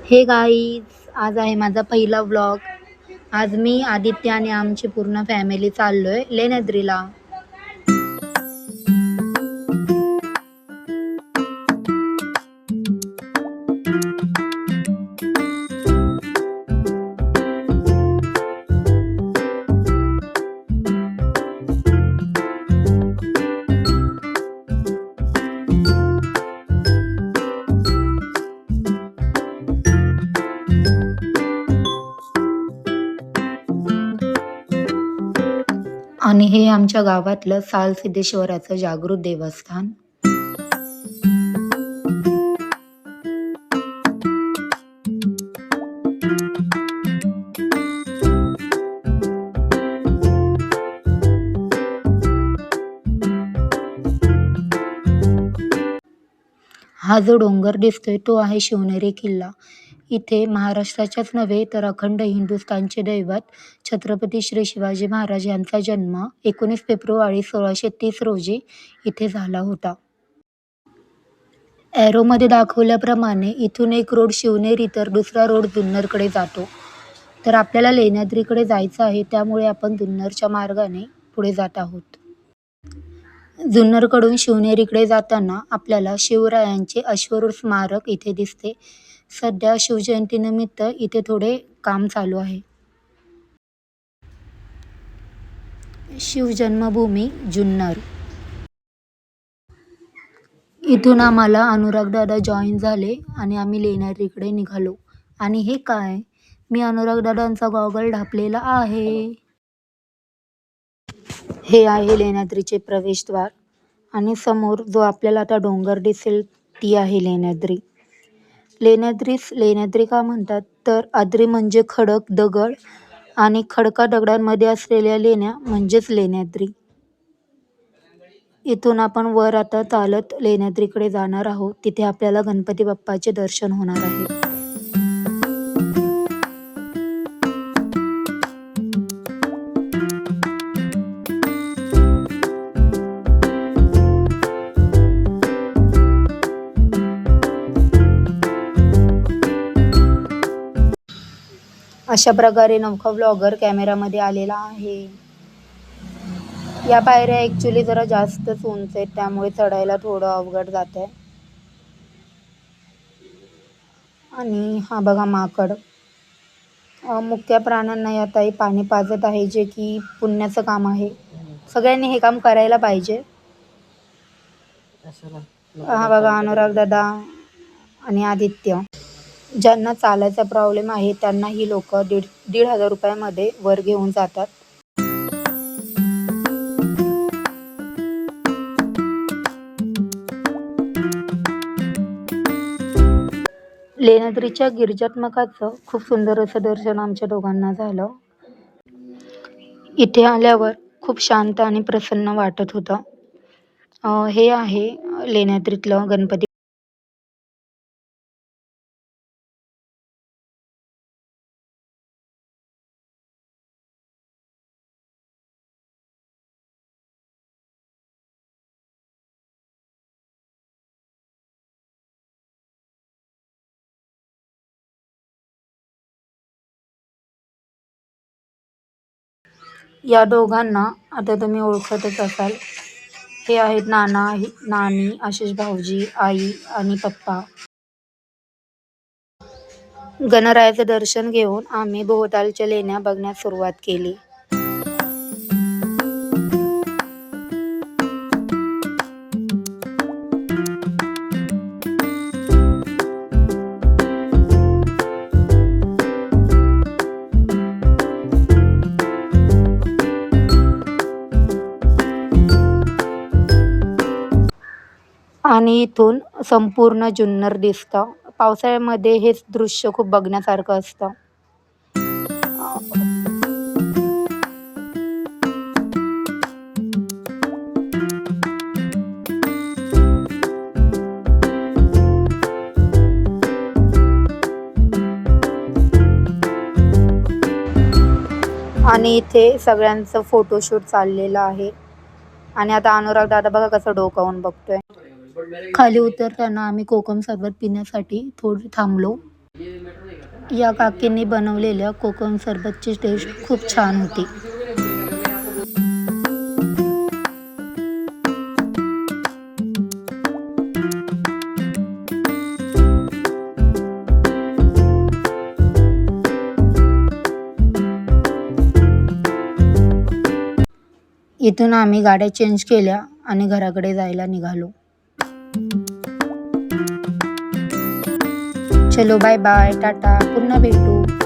हे गाईज, आज आहे माझा पहिला व्लॉग. आज मी, आदित्य आणि आमची पूर्ण फॅमिली चाललोय लेण्याद्रीला. आणि हे आमच्या गावातलं सालसिद्धेश्वराचं जागृत देवस्थान. हा जो डोंगर दिसतोय तो आहे शिवनेरी किल्ला. इथे महाराष्ट्राच्याच नव्हे तर अखंड हिंदुस्थानचे दैवत छत्रपती श्री शिवाजी महाराज यांचा जन्म 19 फेब्रुवारी 1630 रोजी इथे झाला होता. ॲरोमध्ये दाखवल्याप्रमाणे इथून एक रोड शिवनेरी तर दुसरा रोड जुन्नरकडे जातो. तर आपल्याला लेण्याद्रीकडे जायचं आहे, त्यामुळे आपण जुन्नरच्या मार्गाने पुढे जात आहोत. जुन्नरकडून शिवनेरीकडे जाताना आपल्याला शिवरायांचे अश्वरूढ स्मारक इथे दिसते. सध्या शिवजयंतीनिमित्त इथे थोडे काम चालू आहे. शिवजन्मभूमी जुन्नर. इथून आम्हाला अनुराग दादा जॉईन झाले आणि आम्ही लेण्याद्रीकडे निघालो. आणि हे काय, मी अनुराग दादांचा गॉगल ढापलेला आहे. हे आहे लेण्याद्रीचे प्रवेशद्वार आणि समोर जो आपल्याला आता डोंगर दिसेल ती आहे लेण्याद्री. लेण्याद्री का म्हणतात तर आद्री म्हणजे खडक दगड आणि खडका दगडांमध्ये असलेल्या लेण्या म्हणजेच लेण्याद्री. इथून आपण वर आता चालत लेण्याद्रीकडे जाणार आहोत. तिथे आपल्याला गणपती बाप्पाचे दर्शन होणार आहे. अशा प्रकारे नौका व्लॉगर कॅमेरामध्ये आलेला आहे. या पायऱ्या ॲक्च्युली जरा जास्तच उंच आहेत, त्यामुळे चढायला थोडं अवघड जात आहे. आणि हा बघा माकड मुक्या प्राण्यांना यातही पाणी पाजत आहे, जे की पुण्याचं काम आहे. सगळ्यांनी हे काम करायला पाहिजे. हा बघा अनुराग दादा आणि आदित्य. ज्यांना चालायचा प्रॉब्लेम आहे त्यांना ही लोक 1,500 रुपयामध्ये वर घेऊन जातात. लेण्याद्रीच्या गिरिजात्मकाचं खूप सुंदर असं दर्शन आमच्या दोघांना झालं. इथे आल्यावर खूप शांत आणि प्रसन्न वाटत होतं. हे आहे लेण्याद्रीतलं गणपती. या दोघांना आता तुम्ही ओळखतच असाल. हे आहेत नानी, आशिष भाऊजी, आई आणि पप्पा. गणरायाचं दर्शन घेऊन आम्ही भोवतालच्या लेण्या बघण्यास सुरुवात केली. आणि इथून संपूर्ण जुन्नर दिसतं. पावसाळ्यामध्ये हेच दृश्य खूप बघण्यासारखं असतं. आणि इथे सगळ्यांचं फोटोशूट चाललेलं आहे. आणि आता अनुराग दादा बघा कसं डोकावून बघतोय. खाली उतरताना आम्ही कोकम सरबत पिण्यासाठी थोडे थांबलो. या काकींनी बनवलेल्या कोकम सरबतची टेस्ट खूप छान होती. इथून आम्ही गाड्या चेंज केल्या आणि घराकडे जायला निघालो. चलो बाय बाय, टाटा, पुन्हा भेटू.